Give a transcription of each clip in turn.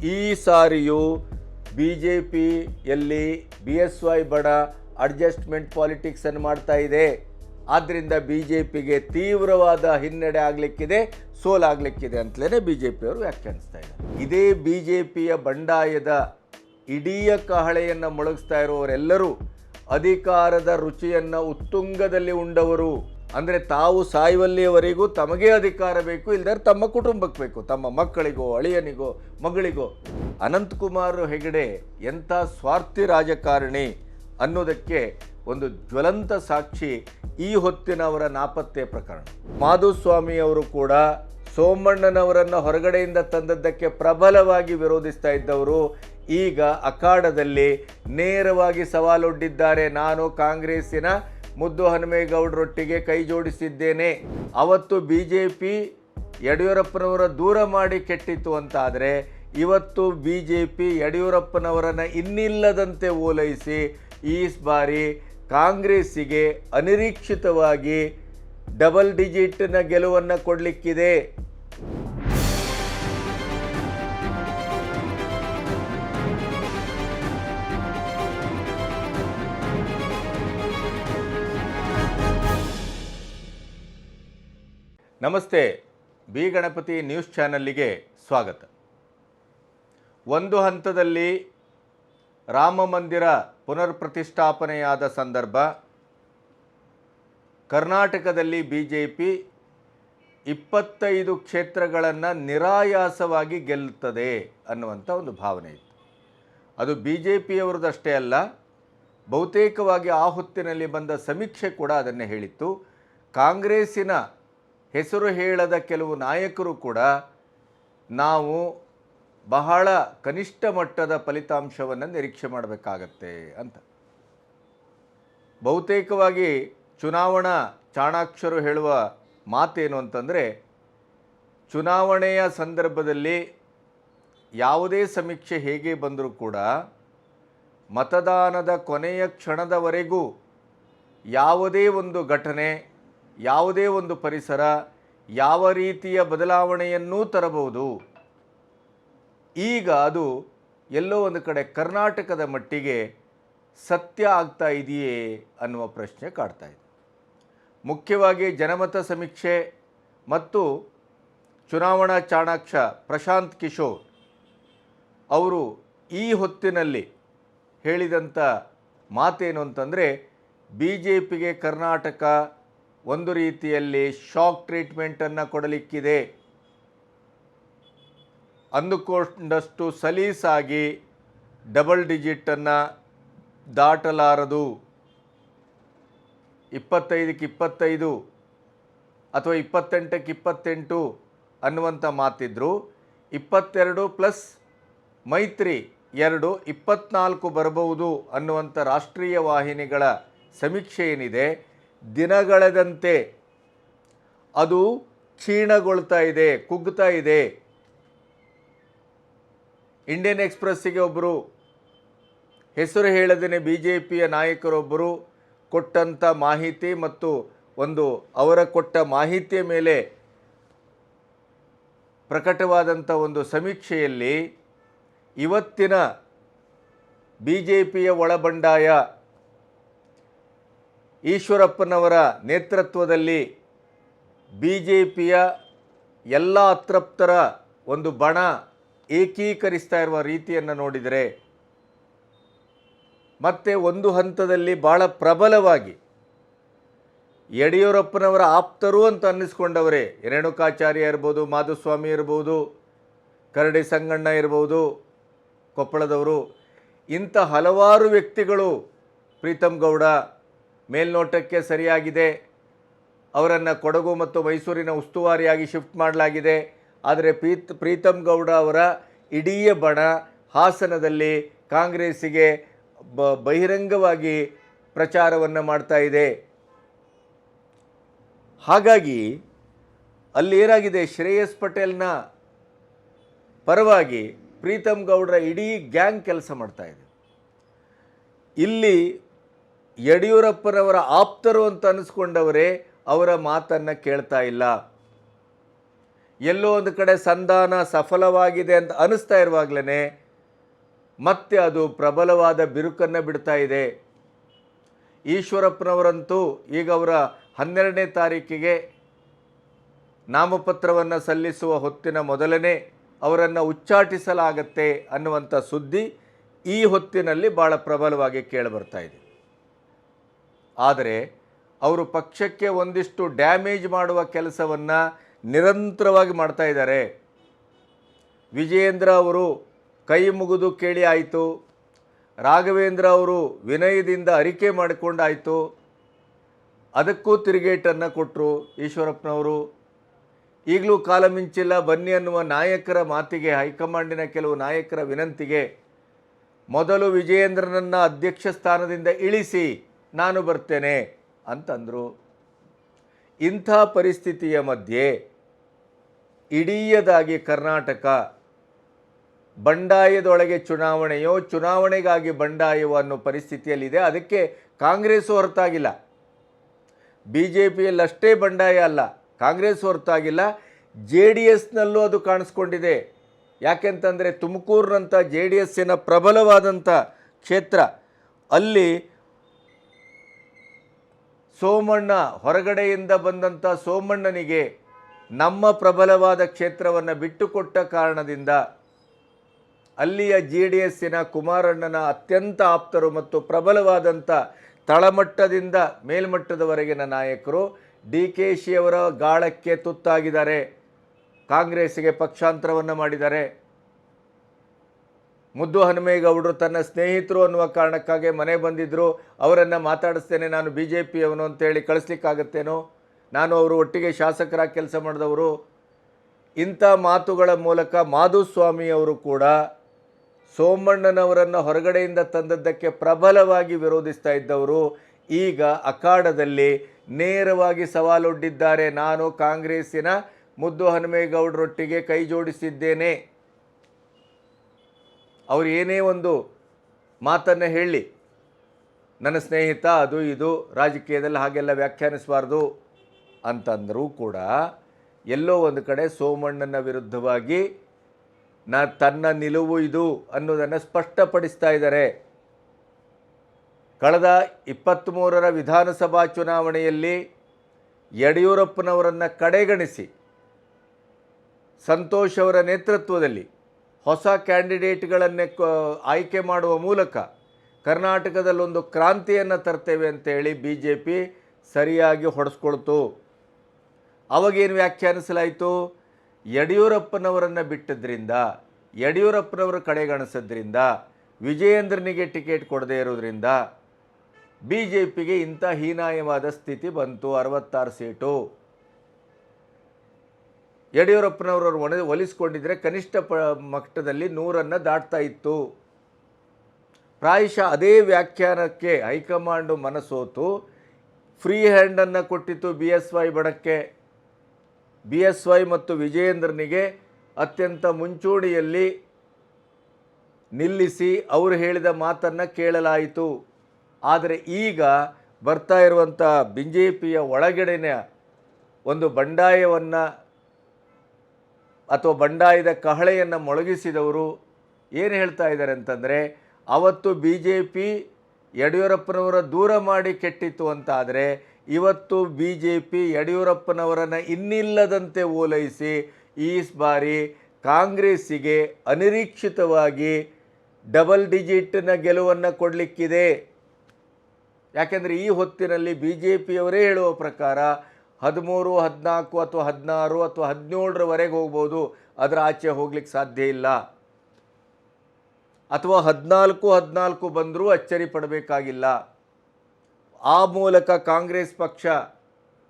ಈ ಸಾರಿಯೂ BJPಯಲ್ಲಿ BSY ಬಡ adjustment ಪಾಲಿಟಿಕ್ಸನ್ನು ಮಾಡ್ತಾ ಇದೆ. ಆದ್ದರಿಂದ BJPಗೆ ತೀವ್ರವಾದ ಹಿನ್ನಡೆ ಆಗಲಿಕ್ಕಿದೆ, ಸೋಲಾಗಲಿಕ್ಕಿದೆ ಅಂತಲೇ BJPಯವರು ವ್ಯಾಖ್ಯಾನಿಸ್ತಾ ಇದ್ದಾರೆ. ಇದೇ BJPಯ ಬಂಡಾಯದ ಇಡೀ ಕಹಳೆಯನ್ನು ಮೊಳಗಿಸ್ತಾ ಇರುವವರೆಲ್ಲರೂ ಅಧಿಕಾರದ ರುಚಿಯನ್ನು ಉತ್ತುಂಗದಲ್ಲಿ ಉಂಡವರು. ಅಂದರೆ ತಾವು ಸಾಯುವಲ್ಲಿಯವರೆಗೂ ತಮಗೆ ಅಧಿಕಾರ ಬೇಕು, ಇಲ್ಲದ್ರೆ ತಮ್ಮ ಕುಟುಂಬಕ್ಕೆ ಬೇಕು, ತಮ್ಮ ಮಕ್ಕಳಿಗೋ ಅಳಿಯನಿಗೋ ಮಗಳಿಗೋ. ಅನಂತಕುಮಾರ್ ಹೆಗಡೆ ಎಂಥ ಸ್ವಾರ್ಥಿ ರಾಜಕಾರಣಿ ಅನ್ನೋದಕ್ಕೆ ಒಂದು ಜ್ವಲಂತ ಸಾಕ್ಷಿ ಈ ಹೊತ್ತಿನವರ ನಾಪತ್ತೆ ಪ್ರಕರಣ. ಮಾಧುಸ್ವಾಮಿ ಅವರು ಕೂಡ ಸೋಮಣ್ಣನವರನ್ನು ಹೊರಗಡೆಯಿಂದ ತಂದದ್ದಕ್ಕೆ ಪ್ರಬಲವಾಗಿ ವಿರೋಧಿಸ್ತಾ ಇದ್ದವರು ಈಗ ಅಖಾಡದಲ್ಲಿ ನೇರವಾಗಿ ಸವಾಲೊಡ್ಡಿದ್ದಾರೆ. ನಾನು ಕಾಂಗ್ರೆಸ್ಸಿನ ಮುದ್ದು ಹನುಮೇಗೌಡರೊಟ್ಟಿಗೆ ಕೈ ಜೋಡಿಸಿದ್ದೇನೆ. ಅವತ್ತು BJP ಯಡಿಯೂರಪ್ಪನವರ ದೂರ ಮಾಡಿ ಕೆಟ್ಟಿತ್ತು ಅಂತಾದರೆ ಇವತ್ತು BJP ಯಡಿಯೂರಪ್ಪನವರನ್ನು ಇನ್ನಿಲ್ಲದಂತೆ ಓಲೈಸಿ ಈ ಬಾರಿ ಕಾಂಗ್ರೆಸ್ಸಿಗೆ ಅನಿರೀಕ್ಷಿತವಾಗಿ ಡಬಲ್ ಡಿಜಿಟ್ನ ಗೆಲುವನ್ನು ಕೊಡಲಿಕ್ಕಿದೆ. ನಮಸ್ತೆ, ಬಿ ಗಣಪತಿ ನ್ಯೂಸ್ ಚಾನಲ್ಗೆ ಸ್ವಾಗತ. ಒಂದು ಹಂತದಲ್ಲಿ ರಾಮ ಮಂದಿರ ಪುನರ್ ಪ್ರತಿಷ್ಠಾಪನೆಯಾದ ಸಂದರ್ಭ ಕರ್ನಾಟಕದಲ್ಲಿ BJP 25 ಕ್ಷೇತ್ರಗಳನ್ನು ನಿರಾಯಾಸವಾಗಿ ಗೆಲ್ಲುತ್ತದೆ ಅನ್ನುವಂಥ ಒಂದು ಭಾವನೆ ಇತ್ತು. ಅದು BJPಯವರದಷ್ಟೇ ಅಲ್ಲ, ಬಹುತೇಕವಾಗಿ ಆ ಹೊತ್ತಿನಲ್ಲಿ ಬಂದ ಸಮೀಕ್ಷೆ ಕೂಡ ಅದನ್ನೇ ಹೇಳಿತ್ತು. ಕಾಂಗ್ರೆಸ್ಸಿನ ಹೆಸರು ಹೇಳದ ಕೆಲವು ನಾಯಕರು ಕೂಡ ನಾವು ಬಹಳ ಕನಿಷ್ಠ ಮಟ್ಟದ ಫಲಿತಾಂಶವನ್ನು ನಿರೀಕ್ಷೆ ಮಾಡಬೇಕಾಗತ್ತೆ ಅಂತ. ಬಹುತೇಕವಾಗಿ ಚುನಾವಣಾ ಚಾಣಾಕ್ಷರು ಹೇಳುವ ಮಾತೇನು ಅಂತಂದರೆ, ಚುನಾವಣೆಯ ಸಂದರ್ಭದಲ್ಲಿ ಯಾವುದೇ ಸಮೀಕ್ಷೆ ಹೇಗೆ ಬಂದರೂ ಕೂಡ ಮತದಾನದ ಕೊನೆಯ ಕ್ಷಣದವರೆಗೂ ಯಾವುದೇ ಒಂದು ಘಟನೆ, ಯಾವುದೇ ಒಂದು ಪರಿಸರ ಯಾವ ರೀತಿಯ ಬದಲಾವಣೆಯನ್ನೂ ತರಬಹುದು. ಈಗ ಅದು ಎಲ್ಲೋ ಒಂದು ಕಡೆ ಕರ್ನಾಟಕದ ಮಟ್ಟಿಗೆ ಸತ್ಯ ಆಗ್ತಾ ಇದೆಯೇ ಅನ್ನುವ ಪ್ರಶ್ನೆ ಕಾಡ್ತಾ ಇದೆ. ಮುಖ್ಯವಾಗಿ ಜನಮತ ಸಮೀಕ್ಷೆ ಮತ್ತು ಚುನಾವಣಾ ಚಾಣಾಕ್ಷ ಪ್ರಶಾಂತ್ ಕಿಶೋರ್ ಅವರು ಈ ಹೊತ್ತಿನಲ್ಲಿ ಹೇಳಿದಂಥ ಮಾತೇನು ಅಂತಂದರೆ, BJPಗೆ ಕರ್ನಾಟಕ ಒಂದು ರೀತಿಯಲ್ಲಿ ಶಾಕ್ ಟ್ರೀಟ್ಮೆಂಟನ್ನು ಕೊಡಲಿಕ್ಕಿದೆ. ಅಂದುಕೊಂಡಷ್ಟು ಸಲೀಸಾಗಿ ಡಬಲ್ ಡಿಜಿಟನ್ನು ದಾಟಲಾರದು. 25ಕ್ಕೆ 25 ಅಥವಾ 28ಕ್ಕೆ 28 ಅನ್ನುವಂಥ ಮಾತಿದ್ರು. 22 ಪ್ಲಸ್ ಮೈತ್ರಿ 2 24 ಬರಬಹುದು ಅನ್ನುವಂಥ ರಾಷ್ಟ್ರೀಯ ವಾಹಿನಿಗಳ ಸಮೀಕ್ಷೆ ಏನಿದೆ, ದಿನಗಳೆದಂತೆ ಅದು ಕ್ಷೀಣಗೊಳ್ತಾ ಇದೆ, ಕುಗ್ತಾ ಇದೆ. ಇಂಡಿಯನ್ ಎಕ್ಸ್‌ಪ್ರೆಸ್ಸಿಗೆ ಒಬ್ಬರು ಹೆಸರು ಹೇಳದೇನೆ BJPಯ ನಾಯಕರೊಬ್ಬರು ಕೊಟ್ಟಂಥ ಮಾಹಿತಿ ಮತ್ತು ಅವರ ಕೊಟ್ಟ ಮಾಹಿತಿಯ ಮೇಲೆ ಪ್ರಕಟವಾದಂಥ ಒಂದು ಸಮೀಕ್ಷೆಯಲ್ಲಿ ಇವತ್ತಿನ BJPಯ ಒಳಬಂಡಾಯ ಈಶ್ವರಪ್ಪನವರ ನೇತೃತ್ವದಲ್ಲಿ BJPಯ ಎಲ್ಲ ಅತೃಪ್ತರ ಒಂದು ಬಣ ಏಕೀಕರಿಸ್ತಾ ಇರುವ ರೀತಿಯನ್ನು ನೋಡಿದರೆ, ಮತ್ತೆ ಒಂದು ಹಂತದಲ್ಲಿ ಭಾಳ ಪ್ರಬಲವಾಗಿ ಯಡಿಯೂರಪ್ಪನವರ ಆಪ್ತರು ಅಂತ ಅನ್ನಿಸ್ಕೊಂಡವರೇ, ರೇಣುಕಾಚಾರ್ಯ ಇರ್ಬೋದು, ಮಾಧುಸ್ವಾಮಿ ಇರ್ಬೋದು, ಕರಡಿ ಸಂಗಣ್ಣ ಇರ್ಬೋದು ಕೊಪ್ಪಳದವರು, ಇಂಥ ಹಲವಾರು ವ್ಯಕ್ತಿಗಳು, ಪ್ರೀತಮ್ ಗೌಡ ಮೇಲ್ನೋಟಕ್ಕೆ ಸರಿಯಾಗಿದೆ, ಅವರನ್ನು ಕೊಡಗು ಮತ್ತು ಮೈಸೂರಿನ ಉಸ್ತುವಾರಿಯಾಗಿ ಶಿಫ್ಟ್ ಮಾಡಲಾಗಿದೆ. ಆದರೆ ಪ್ರೀತಮ್ ಗೌಡ ಅವರ ಇಡೀ ಬಣ ಹಾಸನದಲ್ಲಿ ಕಾಂಗ್ರೆಸ್ಸಿಗೆ ಬಹಿರಂಗವಾಗಿ ಪ್ರಚಾರವನ್ನು ಮಾಡ್ತಾ ಇದೆ. ಹಾಗಾಗಿ ಅಲ್ಲಿ ಏನಾಗಿದೆ, ಶ್ರೇಯಸ್ ಪಟೇಲ್ನ ಪರವಾಗಿ ಪ್ರೀತಮ್ ಗೌಡರ ಇಡೀ ಗ್ಯಾಂಗ್ ಕೆಲಸ ಮಾಡ್ತಾ ಇದೆ. ಇಲ್ಲಿ ಯಡಿಯೂರಪ್ಪನವರ ಆಪ್ತರು ಅಂತ ಅನ್ನಿಸ್ಕೊಂಡವರೇ ಅವರ ಮಾತನ್ನು ಕೇಳ್ತಾ ಇಲ್ಲ. ಎಲ್ಲೋ ಒಂದು ಕಡೆ ಸಂಧಾನ ಸಫಲವಾಗಿದೆ ಅಂತ ಅನಿಸ್ತಾ ಇರುವಾಗಲೇ ಮತ್ತೆ ಅದು ಪ್ರಬಲವಾದ ಬಿರುಕನ್ನು ಬಿಡ್ತಾ ಇದೆ. ಈಶ್ವರಪ್ಪನವರಂತೂ ಈಗ ಅವರ 12ನೇ ತಾರೀಕಿಗೆ ನಾಮಪತ್ರವನ್ನು ಸಲ್ಲಿಸುವ ಹೊತ್ತಿನ ಮೊದಲನೇ ಅವರನ್ನು ಉಚ್ಚಾಟಿಸಲಾಗತ್ತೆ ಅನ್ನುವಂಥ ಸುದ್ದಿ ಈ ಹೊತ್ತಿನಲ್ಲಿ ಭಾಳ ಪ್ರಬಲವಾಗಿ ಕೇಳಿಬರ್ತಾ ಇದೆ. ಆದರೆ ಅವರು ಪಕ್ಷಕ್ಕೆ ಒಂದಿಷ್ಟು ಡ್ಯಾಮೇಜ್ ಮಾಡುವ ಕೆಲಸವನ್ನು ನಿರಂತರವಾಗಿ ಮಾಡ್ತಾ ಇದ್ದಾರೆ. ವಿಜಯೇಂದ್ರ ಅವರು ಕೈ ಮುಗಿದು ಕೇಳಿ ಆಯಿತು, ರಾಘವೇಂದ್ರ ಅವರು ವಿನಯದಿಂದ ಅರಿಕೆ ಮಾಡಿಕೊಂಡಾಯಿತು, ಅದಕ್ಕೂ ತಿರುಗೇಟನ್ನು ಕೊಟ್ಟರು ಈಶ್ವರಪ್ಪನವರು. ಈಗಲೂ ಕಾಲ ಮಿಂಚಿಲ್ಲ ಬನ್ನಿ ಅನ್ನುವ ನಾಯಕರ ಮಾತಿಗೆ, ಹೈಕಮಾಂಡಿನ ಕೆಲವು ನಾಯಕರ ವಿನಂತಿಗೆ ಮೊದಲು ವಿಜಯೇಂದ್ರನನ್ನು ಅಧ್ಯಕ್ಷ ಸ್ಥಾನದಿಂದ ಇಳಿಸಿ ನಾನು ಬರ್ತೇನೆ ಅಂತಂದರು. ಇಂಥ ಪರಿಸ್ಥಿತಿಯ ಮಧ್ಯೆ ಇಡೀಯದಾಗಿ ಕರ್ನಾಟಕ ಬಂಡಾಯದೊಳಗೆ ಚುನಾವಣೆಯೋ ಚುನಾವಣೆಗಾಗಿ ಬಂಡಾಯವೋ ಅನ್ನೋ ಪರಿಸ್ಥಿತಿಯಲ್ಲಿದೆ. ಅದಕ್ಕೆ ಕಾಂಗ್ರೆಸ್ ಹೊರತಾಗಿಲ್ಲ, ಬಿ ಜೆ ಪಿಯಲ್ಲಷ್ಟೇ ಬಂಡಾಯ ಅಲ್ಲ, ಕಾಂಗ್ರೆಸ್ ಹೊರತಾಗಿಲ್ಲ, ಜೆ ಡಿ ಎಸ್ನಲ್ಲೂ ಅದು ಕಾಣಿಸ್ಕೊಂಡಿದೆ. ಯಾಕೆಂತಂದರೆ ತುಮಕೂರಿನಂಥ ಜೆ ಡಿ ಎಸ್ಸಿನ ಪ್ರಬಲವಾದಂಥ ಕ್ಷೇತ್ರ, ಅಲ್ಲಿ ಸೋಮಣ್ಣ ಹೊರಗಡೆಯಿಂದ ಬಂದಂಥ ಸೋಮಣ್ಣನಿಗೆ ನಮ್ಮ ಪ್ರಬಲವಾದ ಕ್ಷೇತ್ರವನ್ನು ಬಿಟ್ಟುಕೊಟ್ಟ ಕಾರಣದಿಂದ ಅಲ್ಲಿಯ ಜೆ ಡಿ ಎಸ್ಸಿನ ಕುಮಾರಣ್ಣನ ಅತ್ಯಂತ ಆಪ್ತರು ಮತ್ತು ಪ್ರಬಲವಾದಂಥ ತಳಮಟ್ಟದಿಂದ ಮೇಲ್ಮಟ್ಟದವರೆಗಿನ ನಾಯಕರು ಡಿ ಕೆ ಶಿಯವರ ಗಾಳಕ್ಕೆ ತುತ್ತಾಗಿದ್ದಾರೆ. ಕಾಂಗ್ರೆಸ್ಸಿಗೆ ಪಕ್ಷಾಂತರವನ್ನು ಮಾಡಿದ್ದಾರೆ. ಮುದ್ದು ಹನುಮೇಗೌಡರು ತನ್ನ ಸ್ನೇಹಿತರು ಅನ್ನುವ ಕಾರಣಕ್ಕಾಗಿ ಮನೆ ಬಂದಿದ್ದರು, ಅವರನ್ನು ಮಾತಾಡಿಸ್ತೇನೆ, ನಾನು ಬಿ ಜೆ ಪಿಯವನು ಅಂತೇಳಿ ಕಳಿಸ್ಲಿಕ್ಕಾಗತ್ತೇನೋ, ನಾನು ಅವರು ಒಟ್ಟಿಗೆ ಶಾಸಕರಾಗಿ ಕೆಲಸ ಮಾಡಿದವರು, ಇಂಥ ಮಾತುಗಳ ಮೂಲಕ ಮಾಧುಸ್ವಾಮಿಯವರು ಕೂಡ ಸೋಮಣ್ಣನವರನ್ನು ಹೊರಗಡೆಯಿಂದ ತಂದದ್ದಕ್ಕೆ ಪ್ರಬಲವಾಗಿ ವಿರೋಧಿಸ್ತಾ ಇದ್ದವರು ಈಗ ಅಖಾಡದಲ್ಲಿ ನೇರವಾಗಿ ಸವಾಲೊಡ್ಡಿದ್ದಾರೆ. ನಾನು ಕಾಂಗ್ರೆಸ್ಸಿನ ಮುದ್ದು ಹನುಮೇಗೌಡರೊಟ್ಟಿಗೆ ಕೈ ಜೋಡಿಸಿದ್ದೇನೆ, ಅವರು ಏನೇ ಒಂದು ಮಾತನ್ನು ಹೇಳಿ, ನನ್ನ ಸ್ನೇಹಿತ ಅದು ಇದು ರಾಜಕೀಯದಲ್ಲಿ ಹಾಗೆಲ್ಲ ವ್ಯಾಖ್ಯಾನಿಸಬಾರ್ದು ಅಂತಂದರೂ ಕೂಡ ಎಲ್ಲೋ ಒಂದು ಕಡೆ ಸೋಮಣ್ಣನ ವಿರುದ್ಧವಾಗಿ ತನ್ನ ನಿಲುವು ಇದು ಅನ್ನೋದನ್ನು ಸ್ಪಷ್ಟಪಡಿಸ್ತಾ ಇದ್ದಾರೆ. ಕಳೆದ 23ರ ವಿಧಾನಸಭಾ ಚುನಾವಣೆಯಲ್ಲಿ ಯಡಿಯೂರಪ್ಪನವರನ್ನು ಕಡೆಗಣಿಸಿ ಸಂತೋಷ್ ಅವರ ನೇತೃತ್ವದಲ್ಲಿ ಹೊಸ ಕ್ಯಾಂಡಿಡೇಟ್ಗಳನ್ನೇ ಆಯ್ಕೆ ಮಾಡುವ ಮೂಲಕ ಕರ್ನಾಟಕದಲ್ಲೊಂದು ಕ್ರಾಂತಿಯನ್ನು ತರ್ತೇವೆ ಅಂತೇಳಿ ಬಿ ಜೆ ಪಿ ಸರಿಯಾಗಿ ಹೊಡೆಸ್ಕೊಳ್ತು. ಅವಾಗೇನು ವ್ಯಾಖ್ಯಾನಿಸಲಾಯಿತು? ಯಡಿಯೂರಪ್ಪನವರನ್ನು ಬಿಟ್ಟಿದ್ದರಿಂದ, ಯಡಿಯೂರಪ್ಪನವರು ಕಡೆಗಣಿಸಿದ್ರಿಂದ, ವಿಜಯೇಂದ್ರನಿಗೆ ಟಿಕೆಟ್ ಕೊಡದೇ ಇರೋದ್ರಿಂದ ಬಿ ಜೆ ಪಿಗೆ ಇಂಥ ಹೀನಾಯವಾದ ಸ್ಥಿತಿ ಬಂತು. 66 ಸೀಟು ಯಡಿಯೂರಪ್ಪನವರು ಒಲಿಸ್ಕೊಂಡಿದ್ರೆ ಕನಿಷ್ಠ ಮಟ್ಟದಲ್ಲಿ 100ನ್ನು ದಾಟ್ತಾ ಇತ್ತು. ಪ್ರಾಯಶಃ ಅದೇ ವ್ಯಾಖ್ಯಾನಕ್ಕೆ ಹೈಕಮಾಂಡು ಮನಸೋತು ಫ್ರೀ ಹ್ಯಾಂಡನ್ನು ಕೊಟ್ಟಿತ್ತು ಬಿ ಎಸ್ ವೈ ಬಣಕ್ಕೆ. ಬಿ ಎಸ್ ವೈ ಮತ್ತು ವಿಜಯೇಂದ್ರನಿಗೆ ಅತ್ಯಂತ ಮುಂಚೂಣಿಯಲ್ಲಿ ನಿಲ್ಲಿಸಿ ಅವರು ಹೇಳಿದ ಮಾತನ್ನು ಕೇಳಲಾಯಿತು. ಆದರೆ ಈಗ ಬರ್ತಾ ಇರುವಂಥ ಬಿ ಜೆ ಪಿಯ ಒಳಗಡೆನ ಒಂದು ಬಂಡಾಯವನ್ನು ಅಥವಾ ಬಂಡಾಯದ ಕಹಳೆಯನ್ನು ಮೊಳಗಿಸಿದವರು ಏನು ಹೇಳ್ತಾ ಇದ್ದಾರೆ ಅಂತಂದರೆ, ಅವತ್ತು ಬಿ ಜೆ ಪಿ ಯಡಿಯೂರಪ್ಪನವರ ದೂರ ಮಾಡಿ ಕೆಟ್ಟಿತ್ತು ಅಂತಾದರೆ ಇವತ್ತು ಬಿ ಜೆ ಪಿ ಯಡಿಯೂರಪ್ಪನವರನ್ನು ಇನ್ನಿಲ್ಲದಂತೆ ಓಲೈಸಿ ಈ ಬಾರಿ ಕಾಂಗ್ರೆಸ್ಸಿಗೆ ಅನಿರೀಕ್ಷಿತವಾಗಿ ಡಬಲ್ ಡಿಜಿಟ್ನ ಗೆಲುವನ್ನು ಕೊಡಲಿಕ್ಕಿದೆ. ಯಾಕೆಂದರೆ ಈ ಹೊತ್ತಿನಲ್ಲಿ ಬಿ ಜೆ ಪಿಯವರೇ ಹೇಳುವ ಪ್ರಕಾರ 13, 14 ಅಥವಾ 16 ಅಥವಾ 17ರವರೆಗೆ ಹೋಗ್ಬೋದು, ಅದರ ಆಚೆ ಹೋಗ್ಲಿಕ್ಕೆ ಸಾಧ್ಯ ಇಲ್ಲ. ಅಥವಾ 14 ಬಂದರೂ ಅಚ್ಚರಿ ಪಡಬೇಕಾಗಿಲ್ಲ. ಆ ಮೂಲಕ ಕಾಂಗ್ರೆಸ್ ಪಕ್ಷ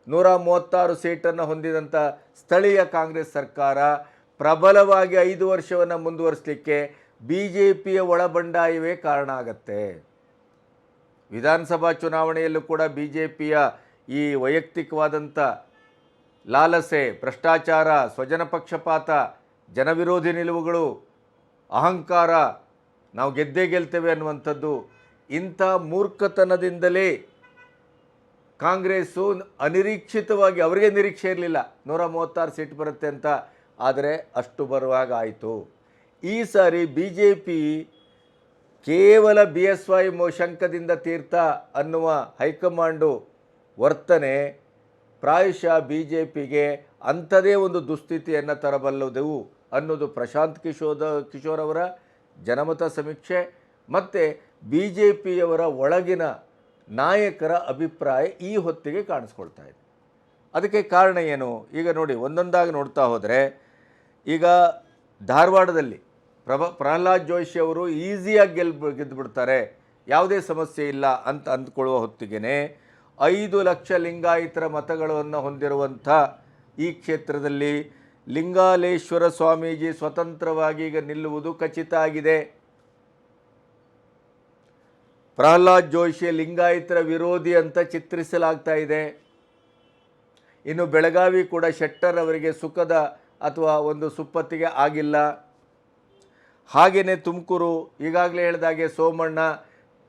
136 ಸೀಟನ್ನು ಹೊಂದಿದಂಥ ಸ್ಥಳೀಯ ಕಾಂಗ್ರೆಸ್ ಸರ್ಕಾರ ಪ್ರಬಲವಾಗಿ 5 ವರ್ಷವನ್ನು ಮುಂದುವರಿಸಲಿಕ್ಕೆ ಬಿ ಜೆ ಪಿಯ ಒಳಬಂಡಾಯವೇ ಕಾರಣ ಆಗತ್ತೆ. ವಿಧಾನಸಭಾ ಚುನಾವಣೆಯಲ್ಲೂ ಕೂಡ ಬಿ ಜೆ ಪಿಯ ಈ ವೈಯಕ್ತಿಕವಾದಂಥ ಲಾಲಸೆ, ಭ್ರಷ್ಟಾಚಾರ, ಸ್ವಜನ ಪಕ್ಷಪಾತ, ಜನವಿರೋಧಿ ನಿಲುವುಗಳು, ಅಹಂಕಾರ, ನಾವು ಗೆದ್ದೇ ಗೆಲ್ತೇವೆ ಅನ್ನುವಂಥದ್ದು, ಇಂಥ ಮೂರ್ಖತನದಿಂದಲೇ ಕಾಂಗ್ರೆಸ್ಸು ಅನಿರೀಕ್ಷಿತವಾಗಿ, ಅವರಿಗೆ ನಿರೀಕ್ಷೆ ಇರಲಿಲ್ಲ 136 ಸೀಟ್ ಬರುತ್ತೆ ಅಂತ, ಆದರೆ ಅಷ್ಟು ಬರುವಾಗ ಆಯಿತು. ಈ ಸಾರಿ ಬಿ ಜೆ ಪಿ ಕೇವಲ BSY ಶಂಕದಿಂದ ತೀರ್ಥ ಅನ್ನುವ ಹೈಕಮಾಂಡು ವರ್ತನೆ ಪ್ರಾಯಶಃ BJPಗೆ ಅಂಥದೇ ಒಂದು ದುಸ್ಥಿತಿಯನ್ನು ತರಬಲ್ಲದು ಅನ್ನೋದು ಪ್ರಶಾಂತ್ ಕಿಶೋರ್ ಅವರ ಜನಮತ ಸಮೀಕ್ಷೆ ಮತ್ತು BJPಯವರ ಒಳಗಿನ ನಾಯಕರ ಅಭಿಪ್ರಾಯ ಈ ಹೊತ್ತಿಗೆ ಕಾಣಿಸ್ಕೊಳ್ತಾ ಇದೆ. ಅದಕ್ಕೆ ಕಾರಣ ಏನು? ಈಗ ನೋಡಿ, ಒಂದೊಂದಾಗಿ ನೋಡ್ತಾ ಹೋದರೆ, ಈಗ ಧಾರವಾಡದಲ್ಲಿ ಪ್ರಹ್ಲಾದ್ ಜೋಶಿ ಅವರು ಈಸಿಯಾಗಿ ಗೆದ್ದುಬಿಡ್ತಾರೆ, ಯಾವುದೇ ಸಮಸ್ಯೆ ಇಲ್ಲ ಅಂತ ಅಂದ್ಕೊಳ್ಳುವ ಹೊತ್ತಿಗೆ 5 ಲಕ್ಷ ಲಿಂಗಾಯತರ ಮತಗಳನ್ನು ಹೊಂದಿರುವಂಥ ಈ ಕ್ಷೇತ್ರದಲ್ಲಿ ಲಿಂಗಾಲೇಶ್ವರ ಸ್ವಾಮೀಜಿ ಸ್ವತಂತ್ರವಾಗಿ ಈಗ ನಿಲ್ಲುವುದು ಖಚಿತ ಆಗಿದೆ. ಪ್ರಹ್ಲಾದ್ ಜೋಶಿ ಲಿಂಗಾಯತರ ವಿರೋಧಿ ಅಂತ ಚಿತ್ರಿಸಲಾಗ್ತಾ ಇದೆ. ಇನ್ನು ಬೆಳಗಾವಿ ಕೂಡ ಶೆಟ್ಟರ್ ಅವರಿಗೆ ಸುಖದ ಅಥವಾ ಒಂದು ಸುಪ್ಪತ್ತಿಗೆ ಆಗಿಲ್ಲ. ಹಾಗೆಯೇ ತುಮಕೂರು ಈಗಾಗಲೇ ಹೇಳಿದಾಗೆ ಸೋಮಣ್ಣ